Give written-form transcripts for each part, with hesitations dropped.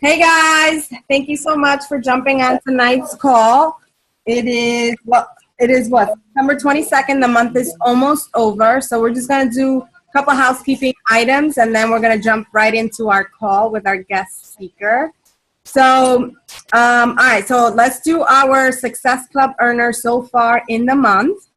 Hey guys, thank you so much for jumping on tonight's call. It is what September 22nd. The month is almost over, so we're just gonna do a couple housekeeping items, and then we're gonna jump right into our call with our guest speaker. So, all right, so let's do our Success Club earners so far in the month.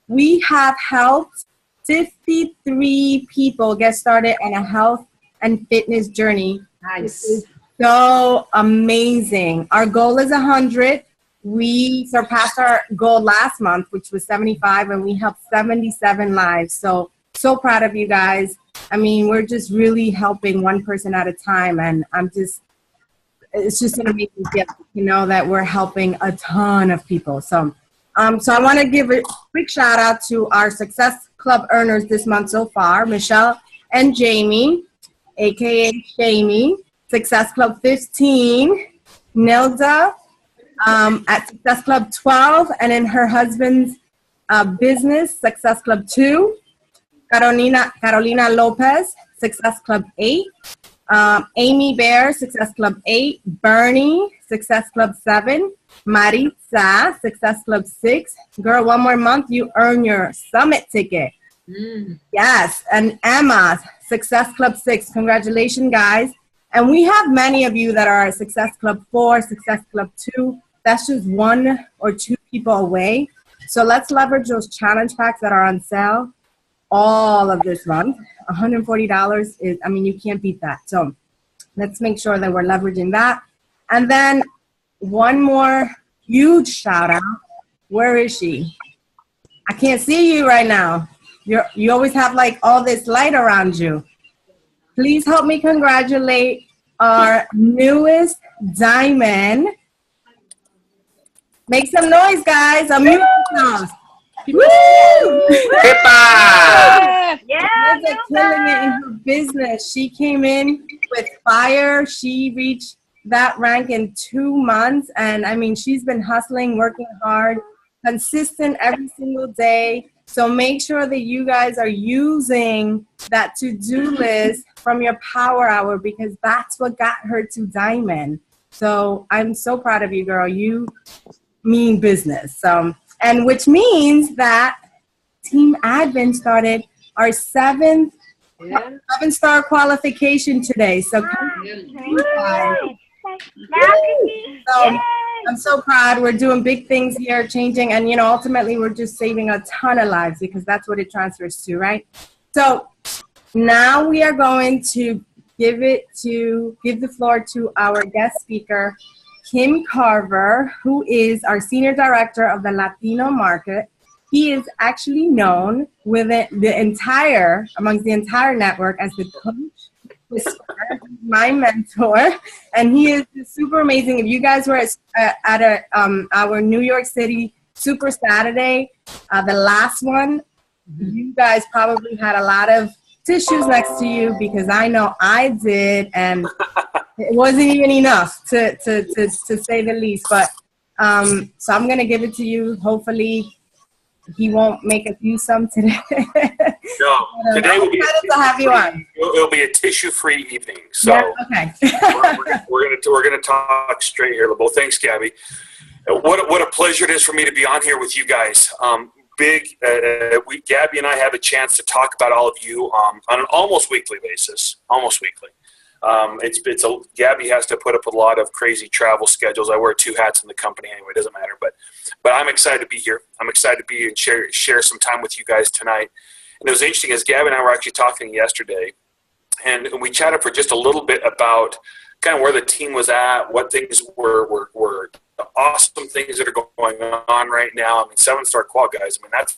We have helped 53 people get started on a health and fitness journey. Nice. So amazing. Our goal is 100. We surpassed our goal last month, which was 75, and we helped 77 lives. So proud of you guys. I mean, we're just really helping one person at a time, and it's just an amazing gift to know that we're helping a ton of people. So I want to give a quick shout out to our Success Club earners this month so far, Michelle and Jamie, aka Jamie. Success Club 15, Nilda at Success Club 12, and in her husband's business, Success Club 2, Carolina Lopez, Success Club 8, Amy Bear, Success Club 8, Bernie, Success Club 7, Maritza, Success Club 6. Girl, one more month, you earn your summit ticket. Yes, and Emma, Success Club 6. Congratulations, guys. And we have many of you that are at Success Club 4, Success Club 2. That's just 1 or 2 people away. So let's leverage those challenge packs that are on sale all of this month. $140 is, I mean, you can't beat that. So let's make sure that we're leveraging that. And then one more huge shout out. Where is she? I can't see you right now. You always have like all this light around you. Please help me congratulate our newest diamond. Make some noise, guys. Unmute yourselves. Woo! Yeah, killing it in her business. She came in with fire. She reached that rank in 2 months. And I mean, she's been hustling, working hard, consistent every single day. So make sure that you guys are using that to-do list from your power hour, because that's what got her to diamond. So I'm so proud of you, girl. You mean business. So, and which means that Team Advent started our 7-star qualification today. So I'm so proud. We're doing big things here, changing, and ultimately we're just saving a ton of lives, because that's what it transfers to, right? So now we are going to give the floor to our guest speaker, Cim Carver, who is our Senior Director of the Latino Market. He is actually known amongst the entire network as the coach, my mentor, and he is super amazing. If you guys were at our New York City Super Saturday, the last one, you guys probably had a lot of tissues next to you, because I know I did, and it wasn't even enough to say the least. But so I'm gonna give it to you. Hopefully he won't make us use some today. No, today will be it'll be a tissue-free evening. So yeah, okay. we're gonna talk straight here. Well, thanks, Gabby. What a pleasure it is for me to be on here with you guys. Gabby and I have a chance to talk about all of you on an almost weekly basis. Gabby has to put up with a lot of crazy travel schedules. I wear 2 hats in the company anyway. It doesn't matter, but I'm excited to be here. I'm excited to be here and share some time with you guys tonight. And it was interesting, as Gabby and I were actually talking yesterday, and we chatted for just a little bit about kind of where the team was at, what things were the awesome things that are going on right now. I mean, 7-star qual, guys. I mean, that's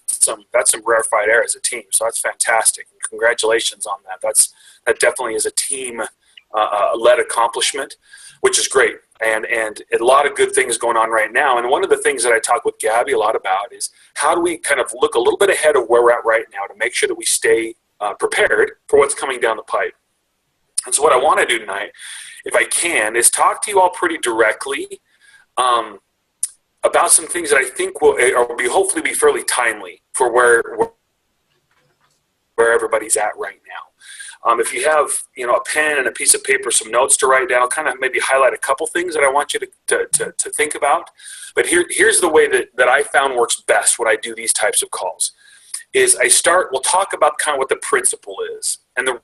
some rarefied air as a team. So that's fantastic. And congratulations on that. That definitely is a team led accomplishment, which is great. And a lot of good things going on right now. And one of the things that I talk with Gabby a lot about is how do we kind of look a little bit ahead of where we're at right now to make sure that we stay prepared for what's coming down the pipe. And so what I want to do tonight, if I can, is talk to you all pretty directly about some things that I think will hopefully be fairly timely for where everybody's at right now. If you have, a pen and a piece of paper, some notes to write down, kind of maybe highlight a couple things that I want you to think about. But here's the way that I found works best when I do these types of calls. Is we'll talk about kind of what the principle is. And the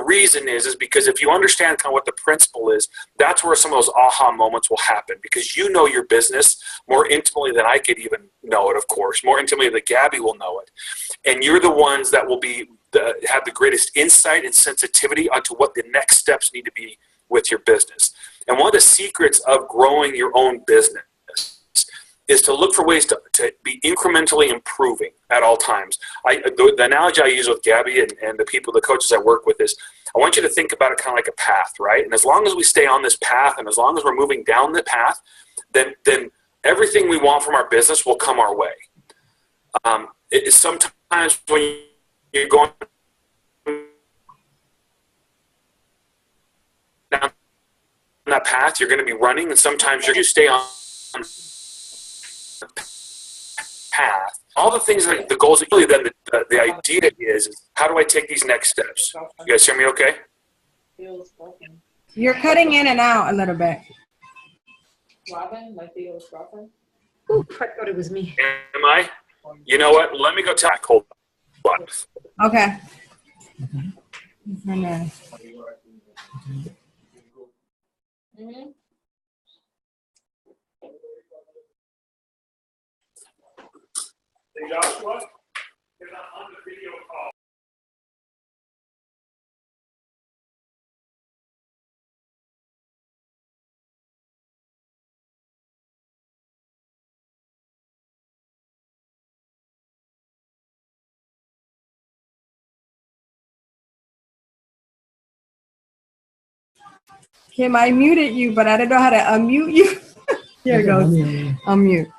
reason is because if you understand kind of what the principle is, that's where some of those aha moments will happen, because you know your business more intimately than I could even know it, of course, more intimately than Gabby will know it. And you're the ones that will have the greatest insight and sensitivity onto what the next steps need to be with your business. And one of the secrets of growing your own business is to look for ways to be incrementally improving at all times. The analogy I use with Gabby and the coaches I work with is, I want you to think about it kind of like a path, right? And as long as we stay on this path, and as long as we're moving down the path, then everything we want from our business will come our way. Sometimes when you're going down that path, you're going to be running, and sometimes you stay on path. All the things, like the goals, really then the idea is how do I take these next steps? You guys hear me okay? You're cutting in and out a little bit. Robin, my video was dropping. Ooh, I thought it was me. Am I? You know what? Let me go tack. Hold on. Okay. Hey, Joshua, you're not on the video call. Kim, I muted you, but I don't know how to unmute you. Here it goes. Unmute.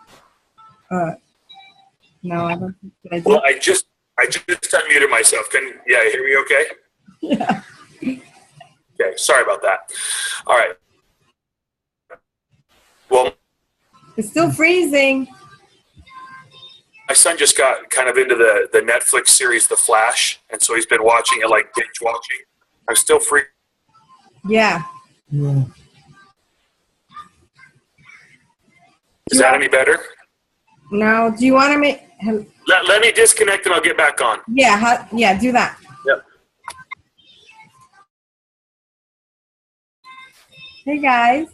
No, I don't think I did. Well, I just unmuted myself. You hear me okay? Yeah. Okay, sorry about that. All right. Well, It's still freezing. my son just got kind of into the Netflix series The Flash, and so he's been watching it, like binge watching. I'm still free. Yeah. Is that any better? No, do you want to make... Let me disconnect and I'll get back on. Yeah, do that. Yep. Hey, guys.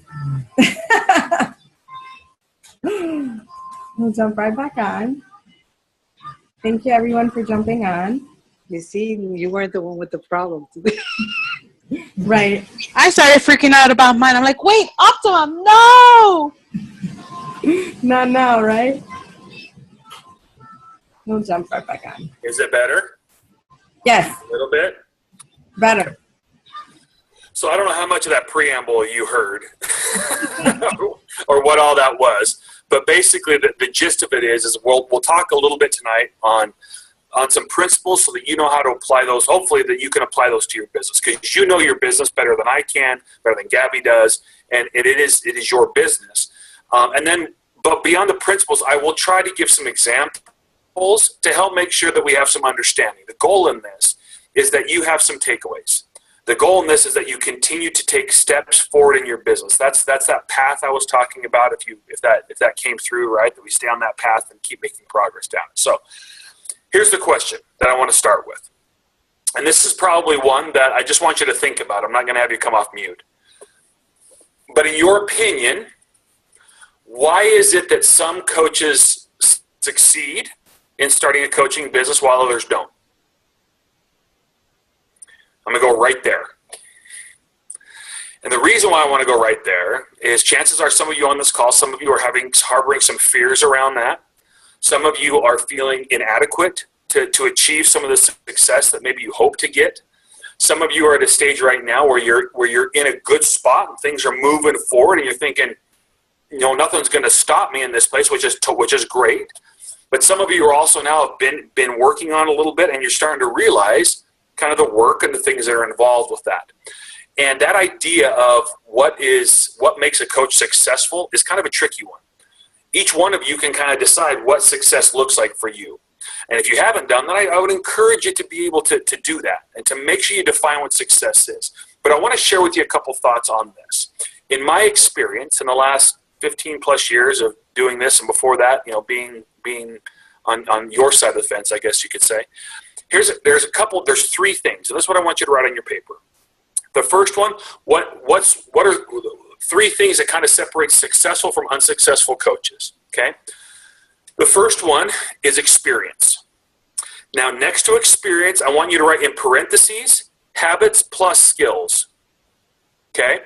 We'll jump right back on. Thank you, everyone, for jumping on. You see, you weren't the one with the problem. Right. I started freaking out about mine. I'm like, wait, Optimum, no! Not now, right? We'll jump right back on. Is it better? Yes. A little bit? Better. So I don't know how much of that preamble you heard or what all that was, but basically the gist of it is we'll talk a little bit tonight on some principles so that you know how to apply those, hopefully that you can apply those to your business, because you know your business better than I can, better than Gabby does, and it is your business. But beyond the principles, I will try to give some examples to help make sure that we have some understanding. The goal in this is that you have some takeaways. The goal in this is that you continue to take steps forward in your business. That's that path I was talking about. If that came through, right, that we stay on that path and keep making progress down it. So here's the question that I want to start with. And this is probably one that I just want you to think about. I'm not going to have you come off mute. But in your opinion, why is it that some coaches succeed in starting a coaching business while others don't? I'm going to go right there. And the reason why I want to go right there is chances are some of you on this call, some of you are harboring some fears around that. Some of you are feeling inadequate to achieve some of the success that maybe you hope to get. Some of you are at a stage right now where you're in a good spot and things are moving forward and you're thinking, nothing's going to stop me in this place, which is great. But some of you are also now have been working on a little bit, and you're starting to realize kind of the work and the things that are involved with that. And that idea of what makes a coach successful is kind of a tricky one. Each one of you can kind of decide what success looks like for you. And if you haven't done that, I would encourage you to be able to do that and to make sure you define what success is. But I want to share with you a couple thoughts on this. In my experience, in the last 15 plus years of doing this, and before that, being on your side of the fence, I guess you could say, there's three things, and this is what I want you to write on your paper. The first one, what are three things that kind of separate successful from unsuccessful coaches, okay? The first one is experience. Now, next to experience, I want you to write in parentheses, habits plus skills, okay?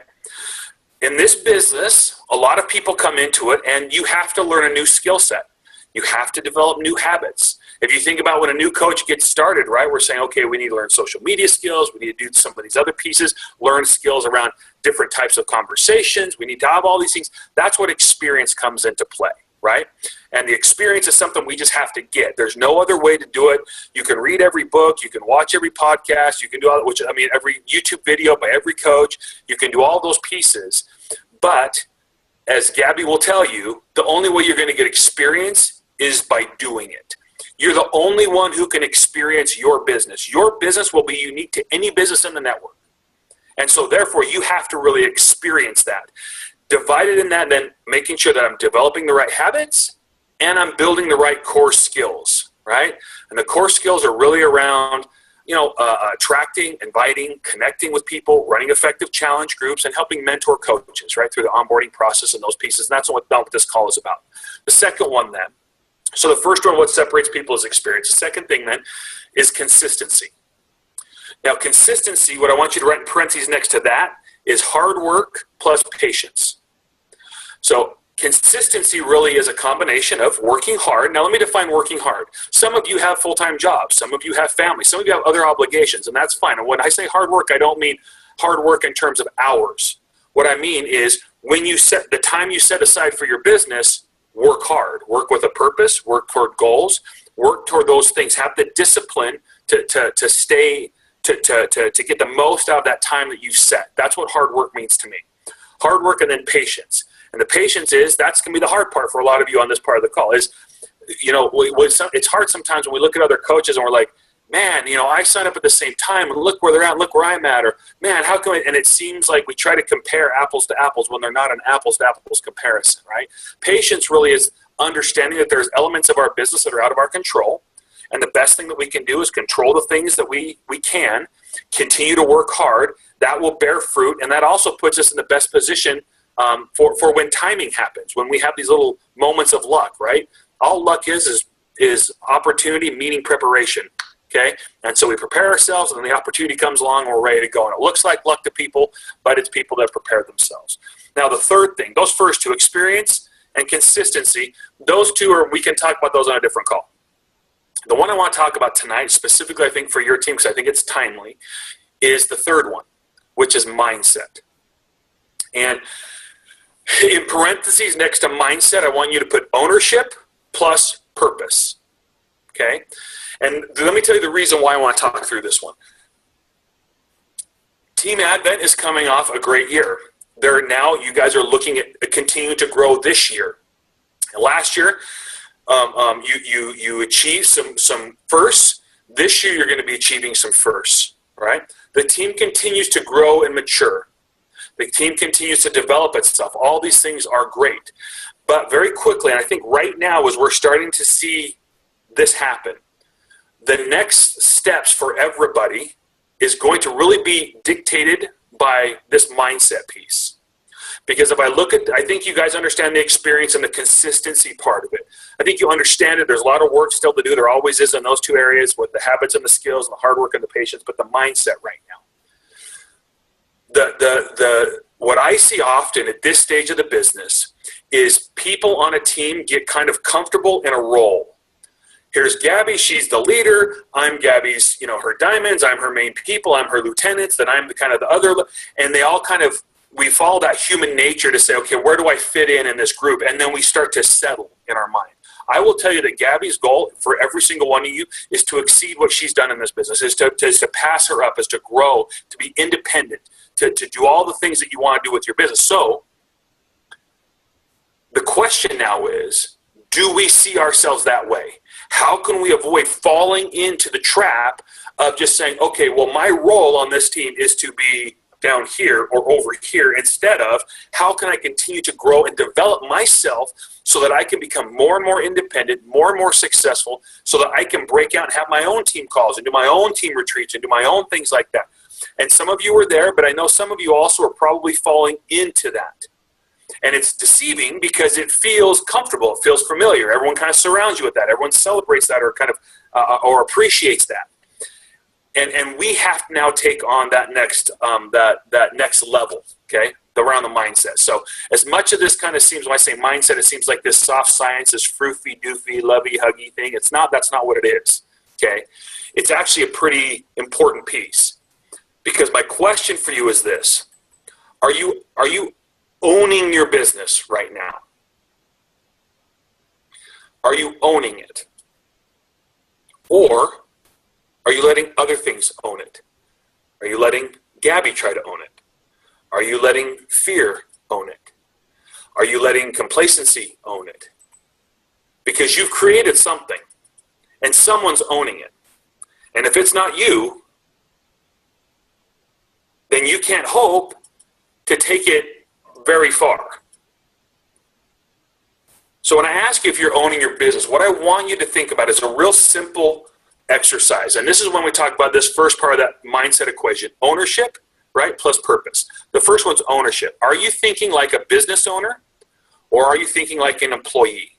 In this business, a lot of people come into it, and you have to learn a new skill set. You have to develop new habits. If you think about when a new coach gets started, right, we're saying, okay, we need to learn social media skills. We need to do some of these other pieces, learn skills around different types of conversations. We need to have all these things. That's what experience comes into play, right? And the experience is something we just have to get. There's no other way to do it. You can read every book. You can watch every podcast. You can do every YouTube video by every coach. You can do all those pieces. But as Gabby will tell you, the only way you're going to get experience is by doing it. You're the only one who can experience your business. Your business will be unique to any business in the network. And so therefore, you have to really experience that. Divided in that, then making sure that I'm developing the right habits and I'm building the right core skills, right? And the core skills are really around, attracting, inviting, connecting with people, running effective challenge groups, and helping mentor coaches, right, through the onboarding process and those pieces. And that's what this call is about. The second one then, so the first one, what separates people is experience. The second thing then is consistency. Now, consistency, what I want you to write in parentheses next to that is hard work plus patience. So consistency really is a combination of working hard. Now, let me define working hard. Some of you have full-time jobs. Some of you have family. Some of you have other obligations, and that's fine. And when I say hard work, I don't mean hard work in terms of hours. What I mean is when you set the time you set aside for your business, work hard. Work with a purpose. Work toward goals. Work toward those things. Have the discipline to stay, to get the most out of that time that you've set. That's what hard work means to me. Hard work and then patience. And the patience that's going to be the hard part for a lot of you on this part of the call is, it's hard sometimes when we look at other coaches and we're like, man, I signed up at the same time and look where they're at and look where I'm at. Or, man, how come and it seems like we try to compare apples to apples when they're not an apples to apples comparison, right? Patience really is understanding that there's elements of our business that are out of our control. And the best thing that we can do is control the things that we can, continue to work hard. That will bear fruit. And that also puts us in the best position for when timing happens, when we have these little moments of luck, right? All luck is opportunity meeting preparation, okay? And so we prepare ourselves, and then the opportunity comes along, and we're ready to go. And it looks like luck to people, but it's people that prepare themselves. Now, the third thing, those first two, experience and consistency, those two we can talk about those on a different call. The one I want to talk about tonight, specifically I think for your team, because I think it's timely, is the third one, which is mindset. And in parentheses next to mindset, I want you to put ownership plus purpose, okay? And let me tell you the reason why I want to talk through this one. Team Advent is coming off a great year. You guys are looking at continuing to grow this year. And last year, you achieved some firsts. This year, you're going to be achieving some firsts, right? The team continues to grow and mature. The team continues to develop itself. All these things are great. But very quickly, and I think right now as we're starting to see this happen, the next steps for everybody is going to really be dictated by this mindset piece. Because if I think you guys understand the experience and the consistency part of it. I think you understand it. There's a lot of work still to do. There always is in those two areas with the habits and the skills and the hard work and the patience, but the mindset right now. What I see often at this stage of the business is people on a team get kind of comfortable in a role. Here's Gabby, she's the leader. I'm Gabby's, her diamonds. I'm her main people. I'm her lieutenants. Then I'm the other. And they all we follow that human nature to say, okay, where do I fit in this group? And then we start to settle in our mind. I will tell you that Gabby's goal for every single one of you is to exceed what she's done in this business, is to pass her up, is to grow, to be independent, to do all the things that you want to do with your business. So the question now is, Do we see ourselves that way? How can we avoid falling into the trap of just saying, okay, well, my role on this team is to be down here or over here, instead of how can I continue to grow and develop myself so that I can become more and more independent, more and more successful, so that I can break out and have my own team calls and do my own team retreats and do my own things like that. And some of you are there, but I know some of you also are probably falling into that. And it's deceiving because it feels comfortable. It feels familiar. Everyone kind of surrounds you with that. Everyone celebrates that or kind of or appreciates that. And we have to now take on that next that next level, okay, around the mindset. So as much of this kind of seems, when I say mindset, it seems like this soft science, this froofy, doofy, lovey, huggy thing. It's not. That's not what it is, okay? It's actually a pretty important piece. Because my question for you is this: Are you owning your business right now? Are you owning it? Or are you letting other things own it? Are you letting Gabby try to own it? Are you letting fear own it? Are you letting complacency own it? Because you've created something and someone's owning it. And if it's not you, then you can't hope to take it very far. So when I ask you if you're owning your business, what I want you to think about is a real simple exercise. And this is when we talk about this first part of that mindset equation: ownership, right, plus purpose. The first one's ownership. Are you thinking like a business owner, or are you thinking like an employee?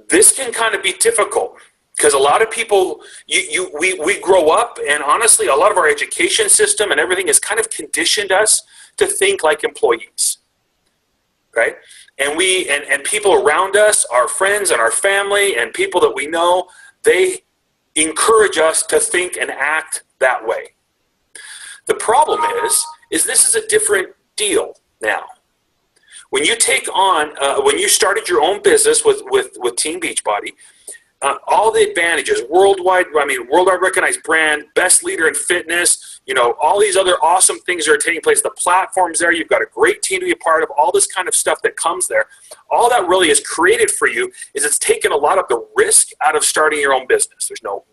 This can kind of be difficult. Because a lot of people, we grow up, and honestly, a lot of our education system and everything has kind of conditioned us to think like employees, right? And and people around us, our friends and our family and people that we know, they encourage us to think and act that way. The problem is this is a different deal now. When you take on, when you started your own business with Team Beachbody, all the advantages, worldwide recognized brand, best leader in fitness, all these other awesome things that are taking place, the platforms there, you've got a great team to be a part of, all this kind of stuff that comes there. All that really is created for you is it's taken a lot of the risk out of starting your own business. There's no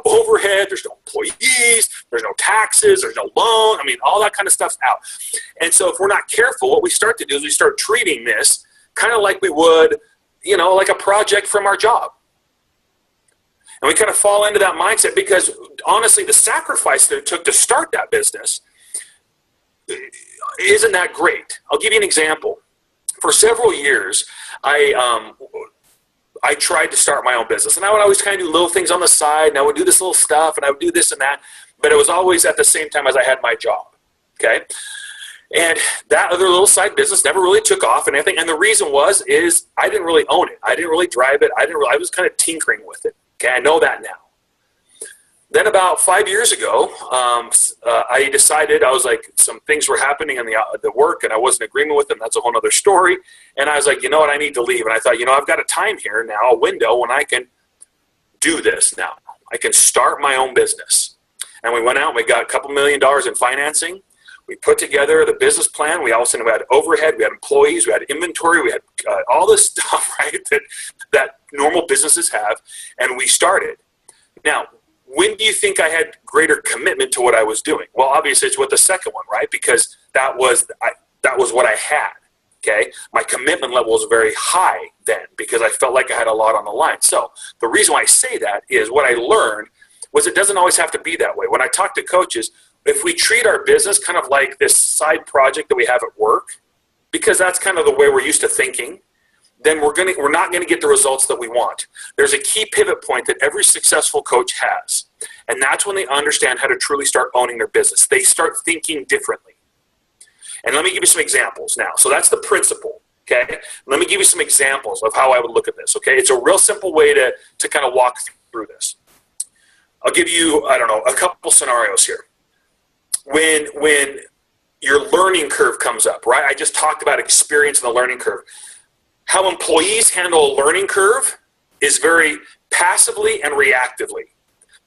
overhead, there's no employees, there's no taxes, there's no loan. All that kind of stuff's out. And so if we're not careful, what we start to do is we start treating this kind of like we would, like a project from our job. And we kind of fall into that mindset because, honestly, the sacrifice that it took to start that business isn't that great. I'll give you an example. For several years, I tried to start my own business. And I would always kind of do little things on the side, and I would do this little stuff, and I would do this and that. But it was always at the same time as I had my job, okay? And that other little side business never really took off and everything. And the reason is I didn't really own it. I didn't really drive it. I was kind of tinkering with it. Okay, I know that now. Then about 5 years ago, I decided, I was like, some things were happening in the work, and I wasn't in agreement with them. That's a whole other story. And I was like, you know what, I need to leave. And I thought, I've got a time here now, a window when I can do this now. I can start my own business. And we went out and we got a couple $1 million in financing. We put together the business plan. We also had overhead, we had employees, we had inventory, we had all this stuff, right, that normal businesses have, and we started. Now, when do you think I had greater commitment to what I was doing? Well, obviously, it's with the second one, right, because that was what I had, okay? My commitment level was very high then because I felt like I had a lot on the line. So the reason why I say that is what I learned was it doesn't always have to be that way. When I talk to coaches, if we treat our business kind of like this side project that we have at work, because that's kind of the way we're used to thinking, then we're not going to get the results that we want. There's a key pivot point that every successful coach has, and that's when they understand how to truly start owning their business. They start thinking differently. And let me give you some examples now. So that's the principle, okay? Let me give you some examples of how I would look at this, okay? It's a real simple way to kind of walk through this. I'll give you, a couple scenarios here. When your learning curve comes up, right? I just talked about experience in the learning curve. How employees handle a learning curve is very passively and reactively.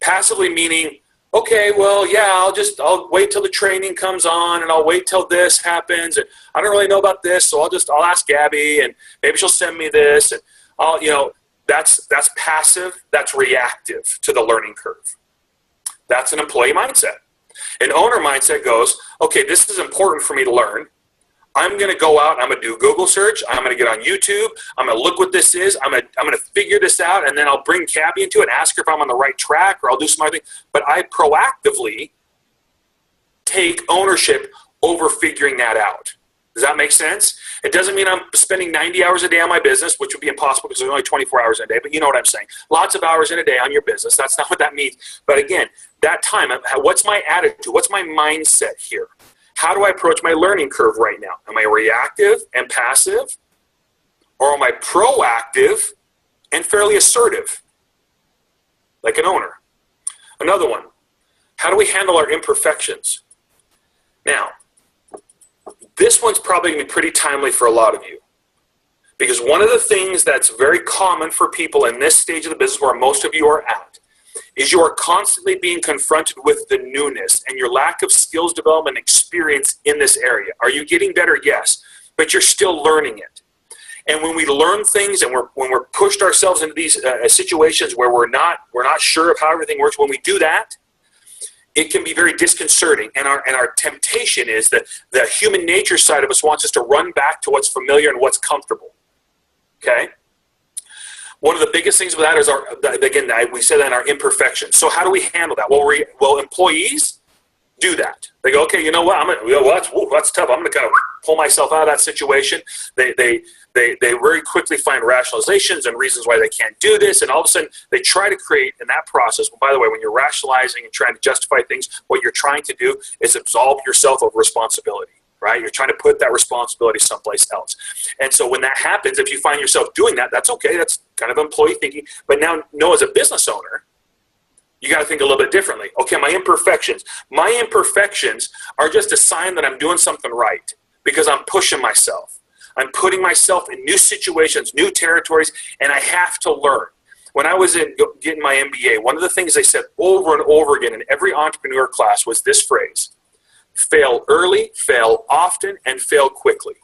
Passively meaning, okay, well, yeah, I'll wait till the training comes on, and I'll wait till this happens, and I don't really know about this, so I'll ask Gabby, and maybe she'll send me this, and that's passive, that's reactive to the learning curve. That's an employee mindset. An owner mindset goes, okay, this is important for me to learn. I'm going to go out, I'm going to do Google search, I'm going to get on YouTube, I'm going to look what this is, I'm going to figure this out, and then I'll bring Gabby into it and ask her if I'm on the right track, or I'll do some other thing. But I proactively take ownership over figuring that out. Does that make sense? It doesn't mean I'm spending 90 hours a day on my business, which would be impossible because there's only 24 hours in a day, but you know what I'm saying. Lots of hours in a day on your business. That's not what that means. But again, that time, what's my attitude? What's my mindset here? How do I approach my learning curve right now? Am I reactive and passive? Or am I proactive and fairly assertive? Like an owner. Another one, how do we handle our imperfections? Now, this one's probably going to be pretty timely for a lot of you. Because one of the things that's very common for people in this stage of the business where most of you are at is you are constantly being confronted with the newness and your lack of skills development experience in this area. Are you getting better? Yes. But you're still learning it. And when we learn things and when we're pushed ourselves into these situations where we're not sure of how everything works, when we do that, it can be very disconcerting. And our temptation is that the human nature side of us wants us to run back to what's familiar and what's comfortable. Okay? One of the biggest things with that is we said that in our imperfections. So how do we handle that? Well, employees do that. They go, okay, you know what? That's tough. I'm going to kind of pull myself out of that situation. They very quickly find rationalizations and reasons why they can't do this, and all of a sudden they try to create in that process. By the way, when you're rationalizing and trying to justify things, what you're trying to do is absolve yourself of responsibility. Right? You're trying to put that responsibility someplace else. And so when that happens, if you find yourself doing that, that's okay. That's kind of employee thinking. But now, as a business owner, you got to think a little bit differently. Okay, my imperfections are just a sign that I'm doing something right because I'm pushing myself. I'm putting myself in new situations, new territories, and I have to learn. When I was getting my MBA, one of the things they said over and over again in every entrepreneur class was this phrase: fail early, fail often, and fail quickly.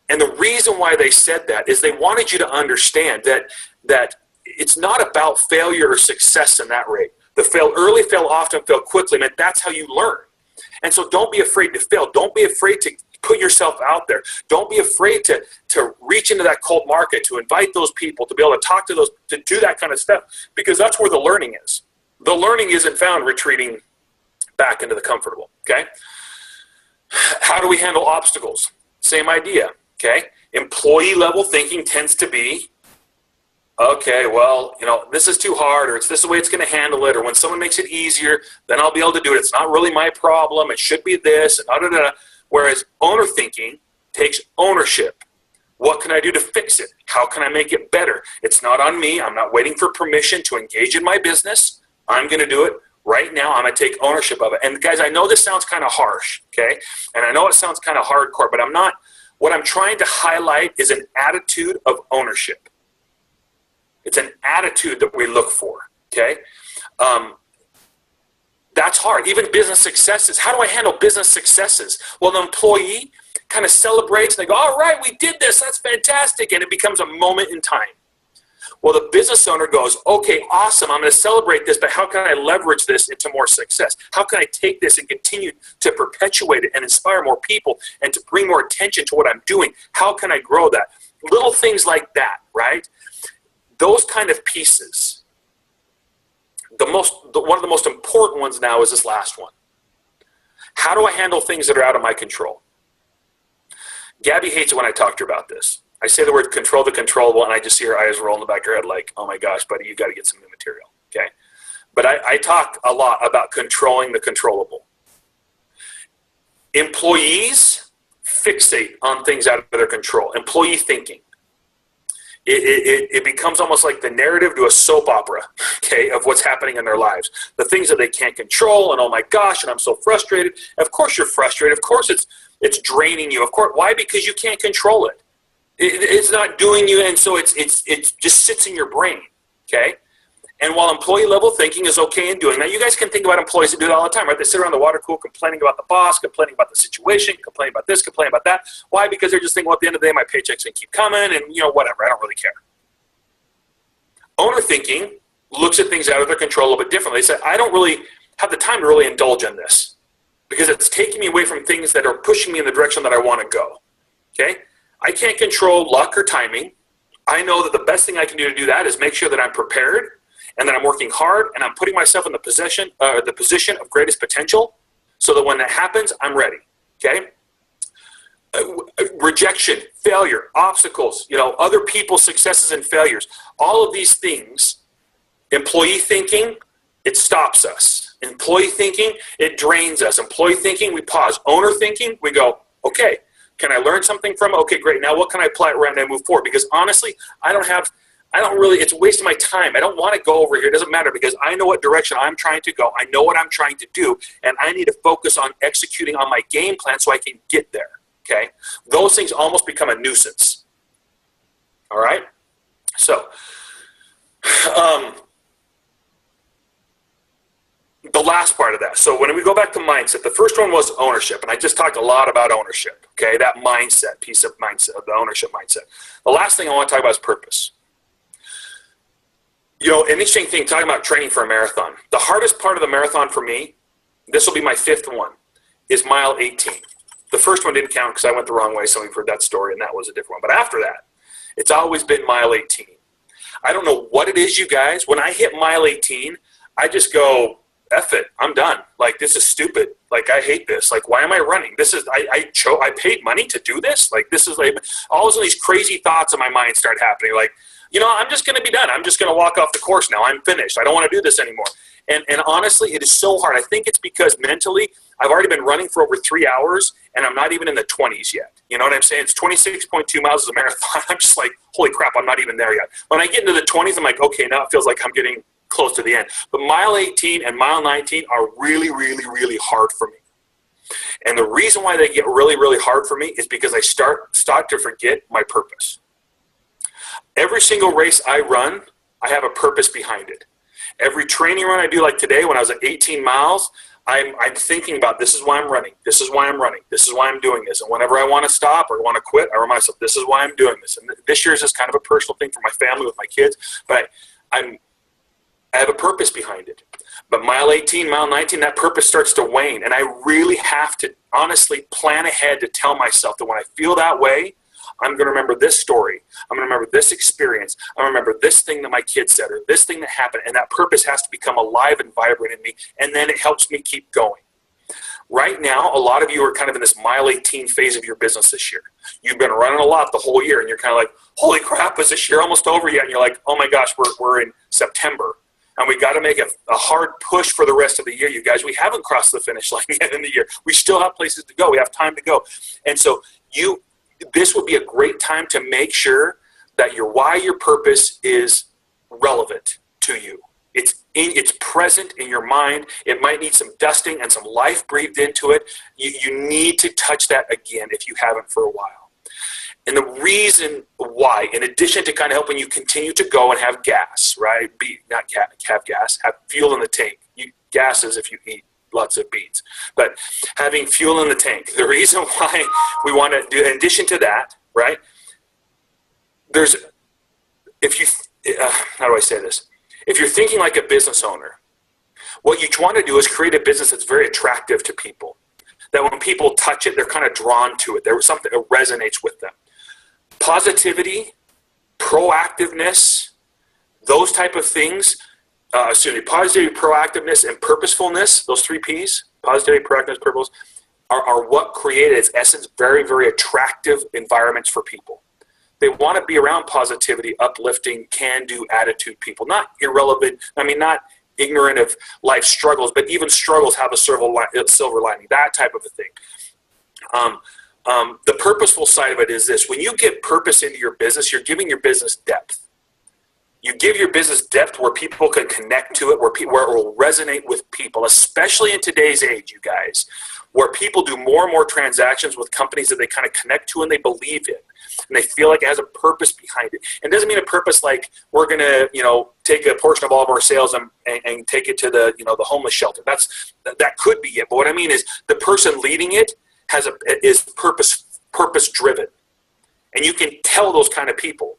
And the reason why they said that is they wanted you to understand that it's not about failure or success in that rate. The fail early, fail often, fail quickly, man, that's how you learn. And so don't be afraid to fail. Don't be afraid to put yourself out there. Don't be afraid to reach into that cold market, to invite those people, to be able to talk to those, to do that kind of stuff, because that's where the learning is. The learning isn't found retreating back into the comfortable, okay? How do we handle obstacles? Same idea, okay? Employee level thinking tends to be, okay, well, this is too hard, or this is the way it's going to handle it, or when someone makes it easier, then I'll be able to do it. It's not really my problem. It should be this, and da-da-da. Whereas owner thinking takes ownership. What can I do to fix it? How can I make it better? It's not on me. I'm not waiting for permission to engage in my business. I'm going to do it. Right now, I'm going to take ownership of it. And guys, I know this sounds kind of harsh, okay? And I know it sounds kind of hardcore, but I'm not. What I'm trying to highlight is an attitude of ownership. It's an attitude that we look for, okay? That's hard. Even business successes. How do I handle business successes? Well, the employee kind of celebrates and they go, all right, we did this. That's fantastic. And it becomes a moment in time. Well, the business owner goes, okay, awesome. I'm going to celebrate this, but how can I leverage this into more success? How can I take this and continue to perpetuate it and inspire more people and to bring more attention to what I'm doing? How can I grow that? Little things like that, right? Those kind of pieces. One of the most important ones now is this last one. How do I handle things that are out of my control? Gabby hates it when I talk to her about this. I say the word control the controllable, and I just see her eyes roll in the back of her head like, oh my gosh, buddy, you got to get some new material, okay? But I talk a lot about controlling the controllable. Employees fixate on things out of their control. Employee thinking. It becomes almost like the narrative to a soap opera, okay, of what's happening in their lives. The things that they can't control, and oh my gosh, and I'm so frustrated. Of course you're frustrated. Of course it's draining you. Of course, why? Because you can't control it. It's not doing you, and so it just sits in your brain, okay? And while employee level thinking is okay in doing that, you guys can think about employees that do that all the time, right? They sit around the water cooler complaining about the boss, complaining about the situation, complaining about this, complaining about that. Why? Because they're just thinking, well, at the end of the day, my paycheck's going to keep coming and, whatever. I don't really care. Owner thinking looks at things out of their control a little bit differently. They say, I don't really have the time to really indulge in this because it's taking me away from things that are pushing me in the direction that I want to go. Okay? I can't control luck or timing. I know that the best thing I can do to do that is make sure that I'm prepared and that I'm working hard and I'm putting myself in the position of greatest potential so that when that happens, I'm ready, okay? Rejection, failure, obstacles, other people's successes and failures, all of these things, employee thinking, it stops us. Employee thinking, it drains us. Employee thinking, we pause. Owner thinking, we go, okay, can I learn something from it? Okay, great. Now what can I apply around and move forward? Because honestly, it's a waste of my time. I don't want to go over here. It doesn't matter because I know what direction I'm trying to go. I know what I'm trying to do, and I need to focus on executing on my game plan so I can get there, okay? Those things almost become a nuisance, all right? So, the last part of that. So when we go back to mindset, the first one was ownership, and I just talked a lot about ownership, okay? That mindset, piece of mindset, the ownership mindset. The last thing I want to talk about is purpose. An interesting thing, talking about training for a marathon. The hardest part of the marathon for me, this will be my 5th one, is mile 18. The first one didn't count because I went the wrong way. Some of you heard that story, and that was a different one. But after that, it's always been mile 18. I don't know what it is, you guys. When I hit mile 18, I just go, F it, I'm done. Like, this is stupid. Like, I hate this. Like, why am I running? I paid money to do this. Like, this is like, all of these crazy thoughts in my mind start happening. Like, I'm just going to be done. I'm just going to walk off the course now. I'm finished. I don't want to do this anymore. And honestly, it is so hard. I think it's because mentally, I've already been running for over 3 hours, and I'm not even in the 20s yet. You know what I'm saying? It's 26.2 miles as a marathon. I'm just like, holy crap, I'm not even there yet. When I get into the 20s, I'm like, okay, now it feels like I'm getting close to the end. But mile 18 and mile 19 are really, really, really hard for me. And the reason why they get really, really hard for me is because I start to forget my purpose. Every single race I run, I have a purpose behind it. Every training run I do, like today when I was at 18 miles, I'm thinking about this is why I'm running. This is why I'm running. This is why I'm doing this. And whenever I want to stop or want to quit, I remind myself, this is why I'm doing this. And this year is just kind of a personal thing for my family with my kids. But I have a purpose behind it. But mile 18, mile 19, that purpose starts to wane. And I really have to honestly plan ahead to tell myself that when I feel that way, I'm going to remember this story. I'm going to remember this experience. I'm going to remember this thing that my kid said or this thing that happened. And that purpose has to become alive and vibrant in me. And then it helps me keep going. Right now, a lot of you are kind of in this mile 18 phase of your business this year. You've been running a lot the whole year. And you're kind of like, holy crap, is this year almost over yet? And you're like, oh my gosh, we're in September. And we got to make a hard push for the rest of the year, you guys. We haven't crossed the finish line yet in the year. We still have places to go. We have time to go. And so this would be a great time to make sure that your why, your purpose is relevant to you. It's present in your mind. It might need some dusting and some life breathed into it. You need to touch that again if you haven't for a while. And the reason why, in addition to kind of helping you continue to go and have gas, right? Have fuel in the tank. Gas is if you eat lots of beans. But having fuel in the tank, the reason why we want to do, in addition to that, right? How do I say this? If you're thinking like a business owner, what you want to do is create a business that's very attractive to people. That when people touch it, they're kind of drawn to it. There's something that resonates with them. Positivity, proactiveness, those type of things, positivity, proactiveness, and purposefulness, those 3 Ps, positivity, proactiveness, purpose, are what create, its essence, very, very attractive environments for people. They want to be around positivity, uplifting, can-do attitude people, not irrelevant, not ignorant of life's struggles, but even struggles have a silver lining, that type of a thing. The purposeful side of it is this. When you get purpose into your business, you're giving your business depth. You give your business depth where people can connect to it, where it will resonate with people, especially in today's age, you guys, where people do more and more transactions with companies that they kind of connect to and they believe in. and they feel like it has a purpose behind it. And it doesn't mean a purpose like we're going to, take a portion of all of our sales and take it to the, the homeless shelter. That could be it. But what I mean is the person leading it is purpose driven. And you can tell those kind of people.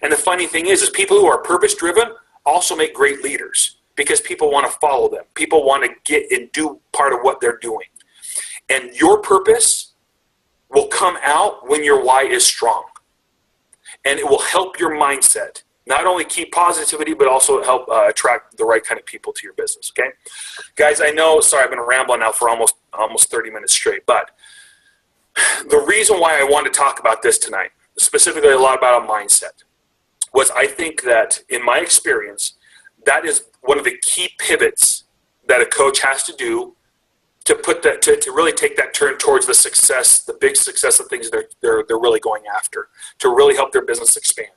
And the funny thing is people who are purpose driven also make great leaders because people want to follow them. People want to get and do part of what they're doing. And your purpose will come out when your why is strong. And it will help your mindset. Not only keep positivity, but also help attract the right kind of people to your business, okay? Guys, I know, sorry, I've been rambling now for almost 30 minutes straight, but the reason why I wanted to talk about this tonight, specifically a lot about a mindset, was I think that in my experience, that is one of the key pivots that a coach has to do to put that to really take that turn towards the success, the big success of things they're really going after, to really help their business expand.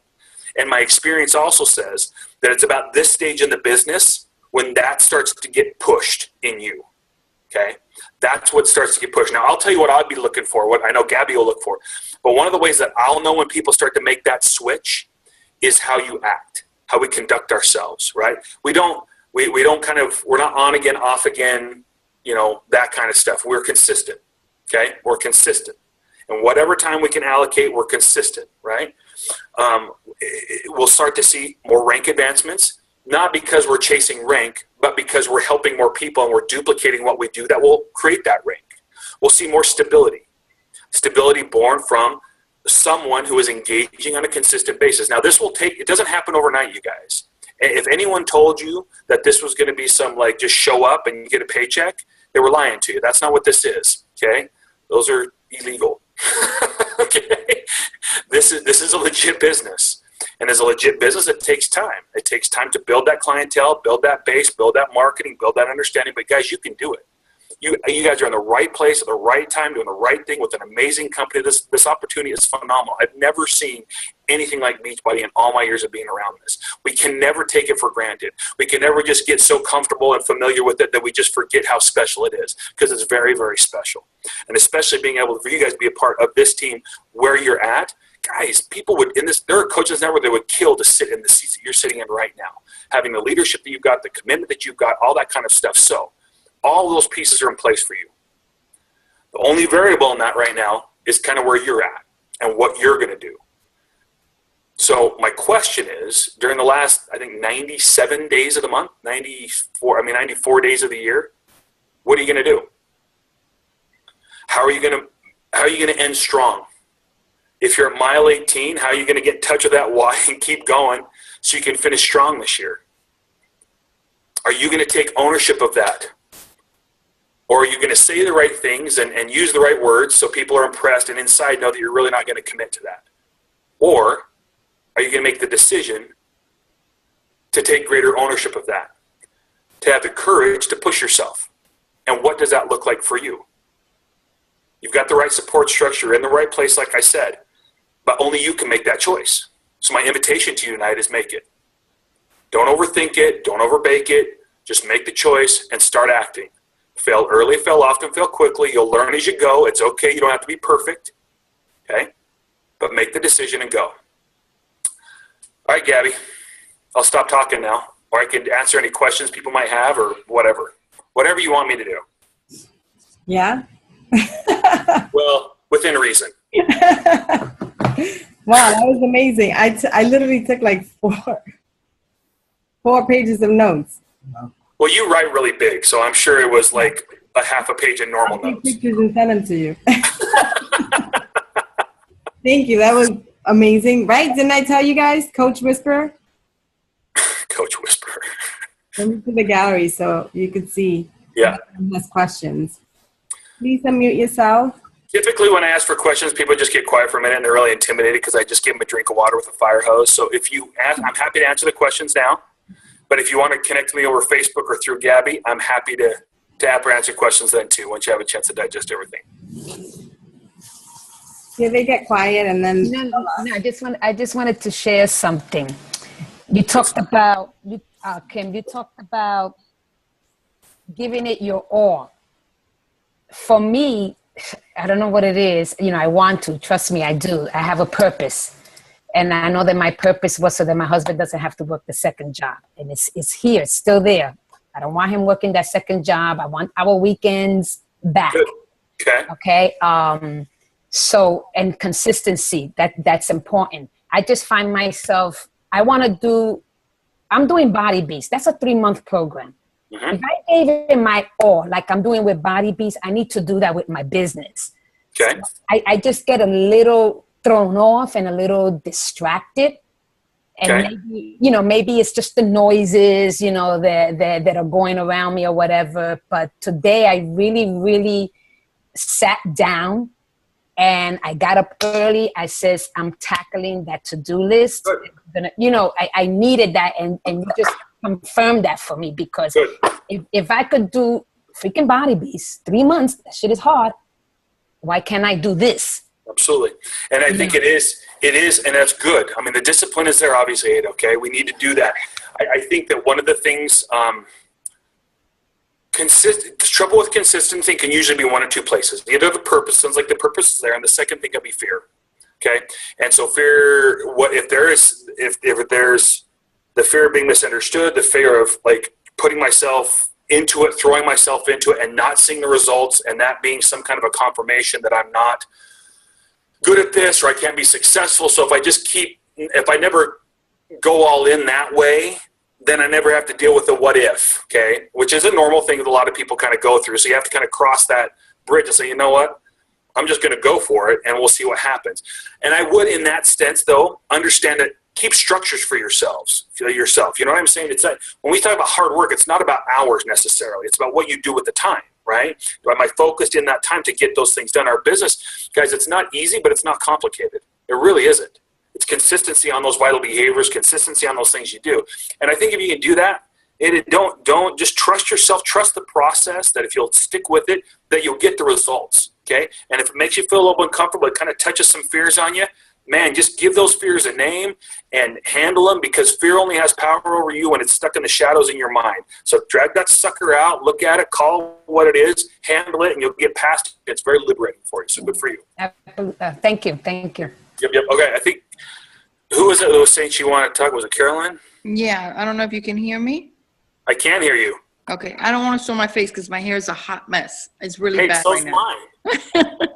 And my experience also says that it's about this stage in the business when that starts to get pushed in you. Okay, that's what starts to get pushed. Now I'll tell you what I'd be looking for, what I know Gabby will look for. But one of the ways that I'll know when people start to make that switch is how you act, how we conduct ourselves. Right? We don't we're not on again, off again. That kind of stuff. We're consistent, okay? We're consistent. And whatever time we can allocate, we're consistent, right? We'll start to see more rank advancements, not because we're chasing rank, but because we're helping more people and we're duplicating what we do that will create that rank. We'll see more stability. Stability born from someone who is engaging on a consistent basis. Now, it doesn't happen overnight, you guys. If anyone told you that this was going to be some just show up and you get a paycheck, they were lying to you. That's not what this is, okay? Those are illegal, okay? This is a legit business. And as a legit business, it takes time. It takes time to build that clientele, build that base, build that marketing, build that understanding. But guys, you can do it. You guys are in the right place at the right time, doing the right thing with an amazing company. This opportunity is phenomenal. I've never seen anything like Beachbody in all my years of being around this. We can never take it for granted. We can never just get so comfortable and familiar with it that we just forget how special it is, because it's very, very special. And especially being able for you guys to be a part of this team where you're at. Guys, people there are coaches now where they would kill to sit in the seats that you're sitting in right now. Having the leadership that you've got, the commitment that you've got, all that kind of stuff. So all those pieces are in place for you. The only variable in that right now is kind of where you're at and what you're going to do. So my question is, during the last, I think, 97 days of the month, 94 days of the year, what are you going to do? How are you going to end strong? If you're at mile 18, how are you going to get in touch with that why and keep going so you can finish strong this year? Are you going to take ownership of that? Or are you going to say the right things and use the right words so people are impressed and inside know that you're really not going to commit to that? Or are you going to make the decision to take greater ownership of that? To have the courage to push yourself? And what does that look like for you? You've got the right support structure in the right place, like I said, but only you can make that choice. So my invitation to you tonight is make it. Don't overthink it. Don't overbake it. Just make the choice and start acting. Fail early, fail often, fail quickly. You'll learn as you go. It's okay. You don't have to be perfect. Okay? But make the decision and go. All right, Gabby. I'll stop talking now. Or I could answer any questions people might have or whatever. Whatever you want me to do. Yeah? Well, within reason. Wow, that was amazing. I literally took like four pages of notes. Well, you write really big, so I'm sure it was like a half a page of normal I'll notes. take pictures and send them to you. Thank you. That was amazing. Right? Didn't I tell you guys? Coach Whisperer? Coach Whisperer. Let me to the gallery so you could see. Yeah. Ask questions. Please unmute yourself. Typically, when I ask for questions, people just get quiet for a minute and they're really intimidated because I just give them a drink of water with a fire hose. So if you ask, I'm happy to answer the questions now. But if you want to connect to me over Facebook or through Gabby, I'm happy to answer questions then too, once you have a chance to digest everything. Yeah, they get quiet and then. No, I just wanted to share something. You talked about, Kim, you talked about giving it your all. For me, I don't know what it is. You know, I want to. Trust me, I do. I have a purpose. And I know that my purpose was so that my husband doesn't have to work the second job. And it's here, it's still there. I don't want him working that second job. I want our weekends back. Good. Okay. Okay. So, and consistency, that's important. I just find myself, I'm doing Body Beast. That's a 3-month program. Mm-hmm. If I gave it my all, like I'm doing with Body Beast, I need to do that with my business. Okay. So I just get a little thrown off and a little distracted. And Okay. maybe it's just the noises, that are going around me or whatever. But today I really, really sat down and I got up early. I says, I'm tackling that to-do list. I needed that. And you just confirmed that for me, because if I could do freaking Body Beast 3 months, that shit is hard. Why can't I do this? Absolutely. And I think it is, and that's good. I mean, the discipline is there, obviously, Ada, okay? We need to do that. I think that one of the things, the trouble with consistency can usually be one or two places. Either the purpose, sounds like the purpose is there, and the second thing could be fear. Okay? And so fear, if there's the fear of being misunderstood, the fear of like putting myself into it, throwing myself into it and not seeing the results, and that being some kind of a confirmation that I'm not good at this or I can't be successful. So if I never go all in that way, then I never have to deal with the what if, okay? Which is a normal thing that a lot of people kind of go through. So you have to kind of cross that bridge and say, you know what? I'm just going to go for it and we'll see what happens. And I would, in that sense, though, understand that keep structures for yourselves. You know what I'm saying? It's like, when we talk about hard work, it's not about hours necessarily. It's about what you do with the time, right? Am I focused in that time to get those things done? Our business, guys, it's not easy, but it's not complicated. It really isn't. It's consistency on those vital behaviors, consistency on those things you do. And I think if you can do that, don't just trust yourself, trust the process, that if you'll stick with it, that you'll get the results, okay? And if it makes you feel a little uncomfortable, it kind of touches some fears on you, man, just give those fears a name and handle them, because fear only has power over you when it's stuck in the shadows in your mind. So drag that sucker out, look at it, call what it is, handle it, and you'll get past it. It's very liberating for you, so good for you. Thank you. Yep. Okay, I think, who was it that was saying she wanted to talk? Was it Caroline? Yeah, I don't know if you can hear me. I can hear you. Okay, I don't want to show my face because my hair is a hot mess. It's really bad so's right now.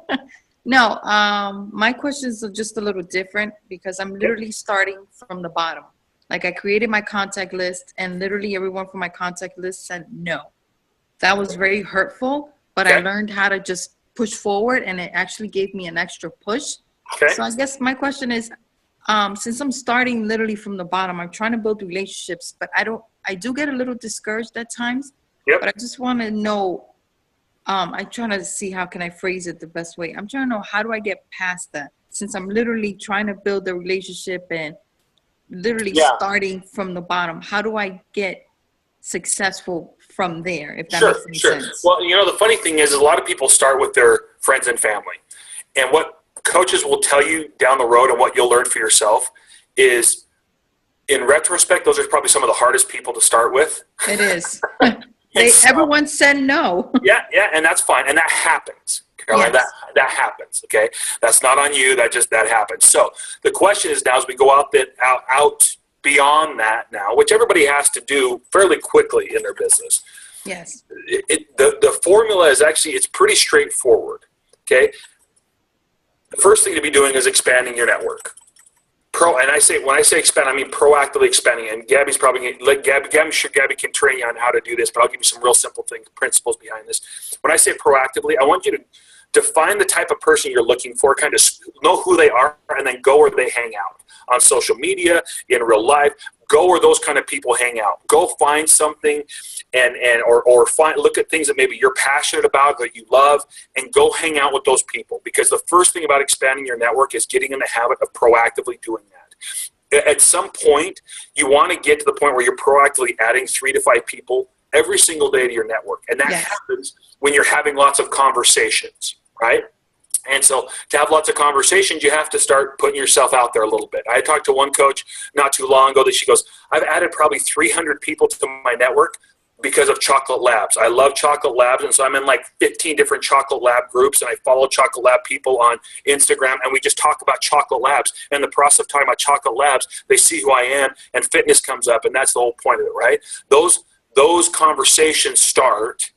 mine. No, my questions are just a little different because I'm literally starting from the bottom. Like I created my contact list and literally everyone from my contact list said no. That was very hurtful, but I learned how to just push forward and it actually gave me an extra push. Okay. So I guess my question is, since I'm starting literally from the bottom, I'm trying to build relationships, but I do get a little discouraged at times. Yep. But I just want to know, I'm trying to see how can I phrase it the best way. I'm trying to know, how do I get past that? Since I'm literally trying to build a relationship and literally starting from the bottom, how do I get successful from there, if that makes any sense? Well, the funny thing is a lot of people start with their friends and family. And what coaches will tell you down the road and what you'll learn for yourself is, in retrospect, those are probably some of the hardest people to start with. It is. Everyone said no. Yeah, and that's fine. And that happens. Caroline, yes. That happens, okay? That's not on you. That happens. So the question is now, as we go out beyond that now, which everybody has to do fairly quickly in their business. Yes. The formula is actually, it's pretty straightforward, okay? The first thing to be doing is expanding your network. When I say expand, I mean proactively expanding. And Gabby's probably I'm sure Gabby can train you on how to do this, but I'll give you some real simple principles behind this. When I say proactively, I want you to define the type of person you're looking for, kind of know who they are, and then go where they hang out on social media, in real life. Go where those kind of people hang out. Go find something or look at things that maybe you're passionate about, that you love, and go hang out with those people. Because the first thing about expanding your network is getting in the habit of proactively doing that. At some point, you want to get to the point where you're proactively adding 3 to 5 people every single day to your network. And that happens when you're having lots of conversations, right? And so to have lots of conversations, you have to start putting yourself out there a little bit. I talked to one coach not too long ago that she goes, I've added probably 300 people to my network, because of chocolate labs. I love chocolate labs, and so I'm in like 15 different chocolate lab groups, and I follow chocolate lab people on Instagram, and we just talk about chocolate labs. And in the process of talking about chocolate labs, they see who I am, and fitness comes up, and that's the whole point of it, right? Those conversations start,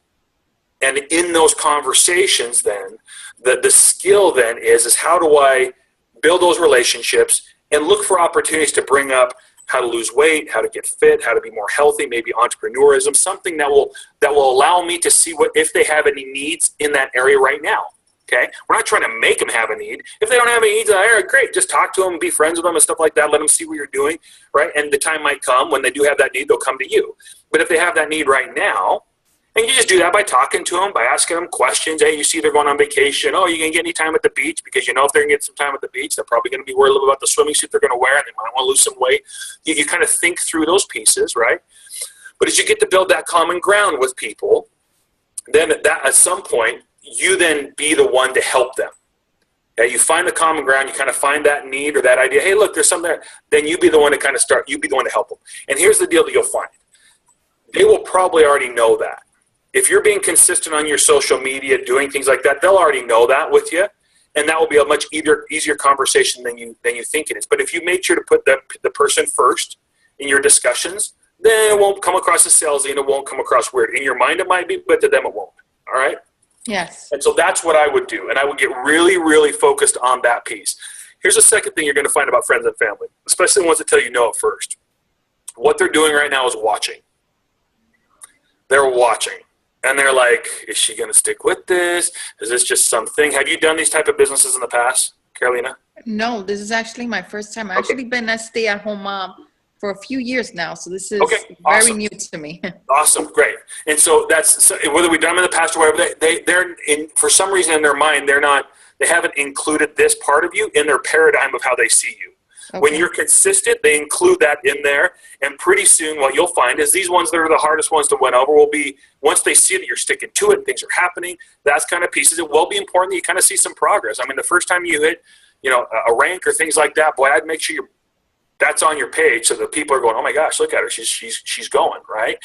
and in those conversations then, the skill then is how do I build those relationships and look for opportunities to bring up how to lose weight, how to get fit, how to be more healthy, maybe entrepreneurism, something that will allow me to see if they have any needs in that area right now. Okay, we're not trying to make them have a need. If they don't have any needs in that area, great. Just talk to them and be friends with them and stuff like that. Let them see what you're doing, right? And the time might come when they do have that need, they'll come to you. But if they have that need right now, and you just do that by talking to them, by asking them questions. Hey, you see they're going on vacation. Oh, you going to get any time at the beach? Because you know if they're going to get some time at the beach, they're probably going to be worried a little about the swimming suit they're going to wear, and they might want to lose some weight. You kind of think through those pieces, right? But as you get to build that common ground with people, then at some point, you then be the one to help them. Okay? You find the common ground, you kind of find that need or that idea. Hey, look, there's something there. Then you be the one to kind of start, you be the one to help them. And here's the deal that you'll find. They will probably already know that. If you're being consistent on your social media, doing things like that, they'll already know that with you, and that will be a much easier conversation than you think it is. But if you make sure to put the person first in your discussions, then it won't come across as salesy and it won't come across weird. In your mind it might be, but to them it won't. All right? Yes. And so that's what I would do, and I would get really, really focused on that piece. Here's the second thing you're going to find about friends and family, especially the ones that tell you no at first. What they're doing right now is watching. They're watching. And they're like, is she going to stick with this? Is this just something? Have you done these type of businesses in the past, Carolina? No, this is actually my first time. I've actually been a stay-at-home mom for a few years now, so this is very new to me. Awesome, great. And so whether we've done them in the past or whatever, they're in, for some reason in their mind, they haven't included this part of you in their paradigm of how they see you. Okay. When you're consistent, they include that in there, and pretty soon what you'll find is these ones that are the hardest ones to win over will be, once they see that you're sticking to it, things are happening, that's kind of pieces. It will be important that you kind of see some progress. I mean, the first time you hit, a rank or things like that, boy, I'd make sure that's on your page so that people are going, oh my gosh, look at her, she's going, right?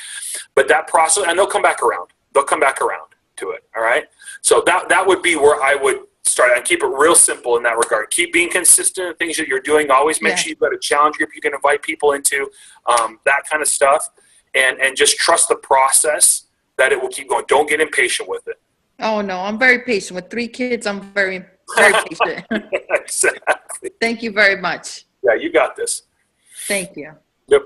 But that process, and they'll come back around. They'll come back around to it, all right? So that would be where I would start and keep it real simple in that regard. Keep being consistent in things that you're doing. Always make sure you've got a challenge group you can invite people into, that kind of stuff, and just trust the process that it will keep going. Don't get impatient with it. Oh no, I'm very patient. With 3 kids, I'm very, very patient. Exactly. Thank you very much. Yeah, you got this. Thank you. Yep.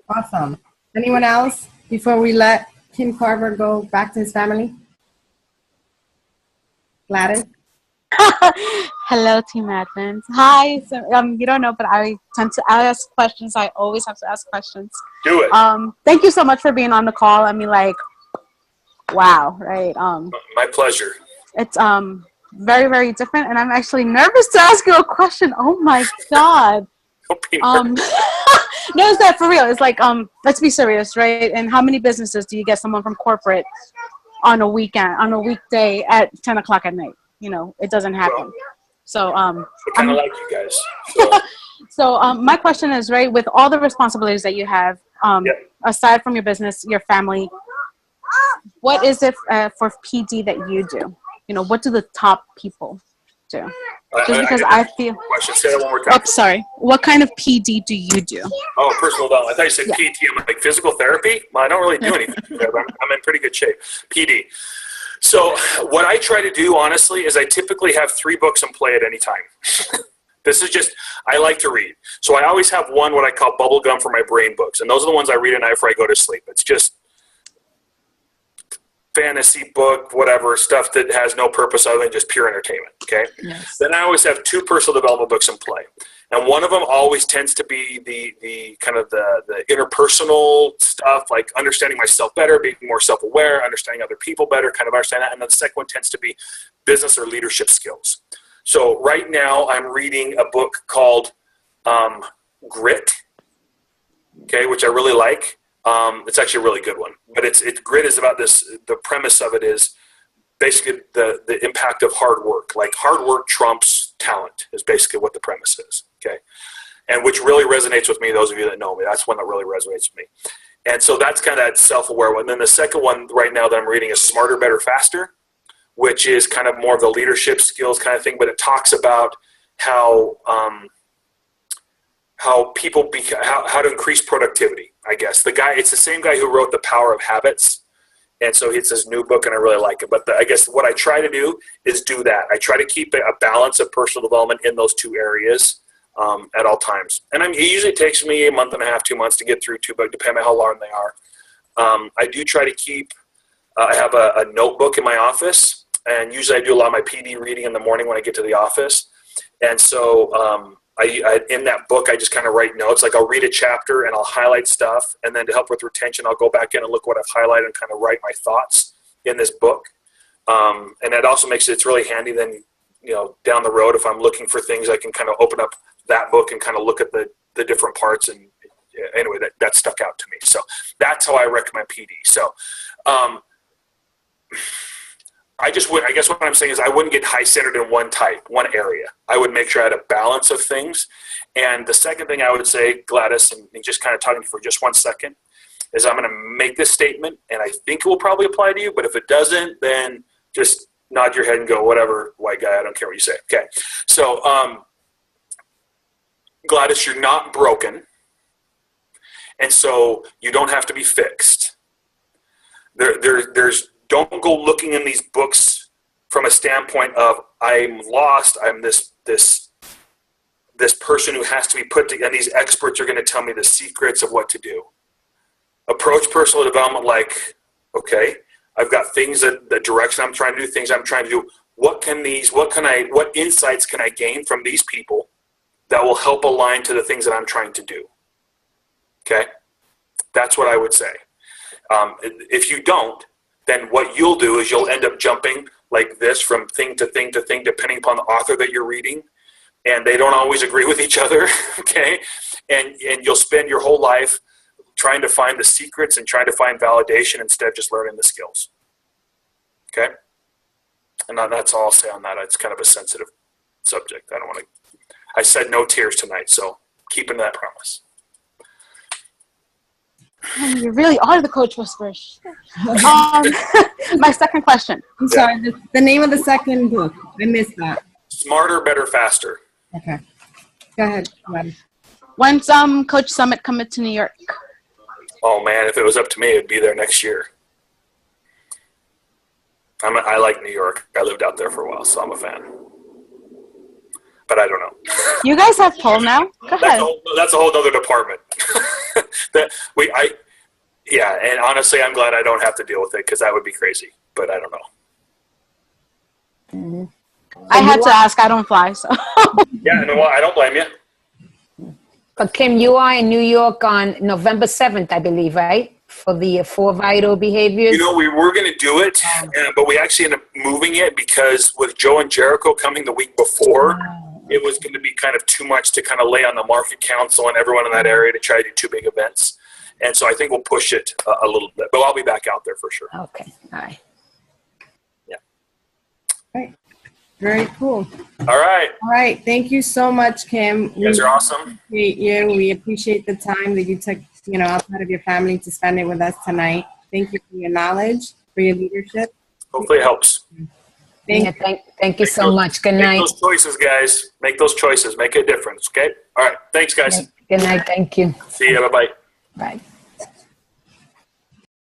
Awesome. Anyone else before we let Cim Carver go back to his family? Gladys? Hello, Team Admins. Hi. So, you don't know, but I tend to ask questions. I always have to ask questions. Do it. Thank you so much for being on the call. I mean, like, wow, right? My pleasure. It's very, very different, and I'm actually nervous to ask you a question. Oh my God. Don't be nervous. No, it's that for real. It's like, let's be serious, right? And how many businesses do you get someone from corporate on a weekday at 10 o'clock at night? It doesn't happen. Well, so, I kind of like you guys. So, my question is, right, with all the responsibilities that you have, aside from your business, your family, what is it for PD that you do? What do the top people do? Just because I feel. Question. Say that one more time. Oh, sorry. What kind of PD do you do? Oh, personal development. I thought you said PT. I'm like, physical therapy? Well, I don't really do anything there, but I'm in pretty good shape. PD. So what I try to do, honestly, is I typically have 3 books in play at any time. This is just, I like to read. So I always have one what I call bubble gum for my brain books. And those are the ones I read at night before I go to sleep. It's just fantasy book, whatever, stuff that has no purpose other than just pure entertainment, okay? Yes. Then I always have 2 personal development books in play. And one of them always tends to be the kind of the interpersonal stuff, like understanding myself better, being more self-aware, understanding other people better, kind of understand that. And then the second one tends to be business or leadership skills. So right now I'm reading a book called Grit, okay, which I really like. It's actually a really good one, but Grit is about this. The premise of it is basically the impact of hard work. Like hard work trumps talent is basically what the premise is. Okay. and which really resonates with me. Those of you that know me, that's one that really resonates with me. And so that's kind of that self-aware one. And then the second one right now that I'm reading is Smarter, Better, Faster, which is kind of more of the leadership skills kind of thing, but it talks about how people how to increase productivity, I guess. It's the same guy who wrote The Power of Habits. And so it's his new book, and I really like it. But I guess what I try to do is do that. I try to keep a balance of personal development in those two areas at all times. And it usually takes me a month and a half, 2 months to get through two, but depending on how long they are. I do try to keep, I have a notebook in my office, and usually I do a lot of my PD reading in the morning when I get to the office. And so I in that book, I just kind of write notes. Like I'll read a chapter and I'll highlight stuff. And then to help with retention, I'll go back in and look what I've highlighted and kind of write my thoughts in this book. And that also makes it's really handy then, down the road, if I'm looking for things, I can kind of open up that book and kind of look at the different parts. And anyway, that stuck out to me. So that's how I recommend PD. So I guess what I'm saying is I wouldn't get high-centered in one area. I would make sure I had a balance of things. And the second thing I would say, Gladys, and just kind of talking to you for just 1 second, is I'm going to make this statement, and I think it will probably apply to you, but if it doesn't, then just nod your head and go, whatever, white guy, I don't care what you say. Okay. So, Gladys, you're not broken, and so you don't have to be fixed. Don't go looking in these books from a standpoint of I'm lost. I'm this person who has to be put together, and these experts are going to tell me the secrets of what to do. Approach personal development like, okay, I've got things the direction I'm trying to do, things I'm trying to do. What insights can I gain from these people that will help align to the things that I'm trying to do? Okay, that's what I would say. If you don't, then what you'll do is you'll end up jumping like this from thing to thing to thing, depending upon the author that you're reading. And they don't always agree with each other, okay? And you'll spend your whole life trying to find the secrets and trying to find validation instead of just learning the skills, okay? And that's all I'll say on that. It's kind of a sensitive subject. I said no tears tonight, so keeping that promise. You really are the coach whisperers. My second question. I'm sorry, the name of the second book. I missed that. Smarter, Better, Faster. Okay. Go ahead. When's Coach Summit coming to New York? Oh, man, if it was up to me, it'd be there next year. I like New York. I lived out there for a while, so I'm a fan. But I don't know. You guys have poll now? Go ahead. That's a whole other department. And honestly, I'm glad I don't have to deal with it because that would be crazy. But I don't know. Mm-hmm. I had to ask. I don't fly, so. Yeah, no, I don't blame you. But Kim, you are in New York on November 7th, I believe, right? For the 4 vital behaviors. We were going to do it, but we actually ended up moving it because with Joe and Jericho coming the week before, it was going to be kind of too much to kind of lay on the market council and everyone in that area to try to do 2 big events. And so I think we'll push it a little bit, but I'll be back out there for sure. Okay. All right. Yeah. All right. Very cool. All right. All right. Thank you so much, Kim. You guys are awesome. We appreciate you. We appreciate the time that you took, outside of your family to spend it with us tonight. Thank you for your knowledge, for your leadership. Hopefully it helps. Thank you so much. Good night. Make those choices, guys. Make those choices. Make a difference, okay? All right. Thanks, guys. Good night. Thank you. See you. Bye-bye. Bye.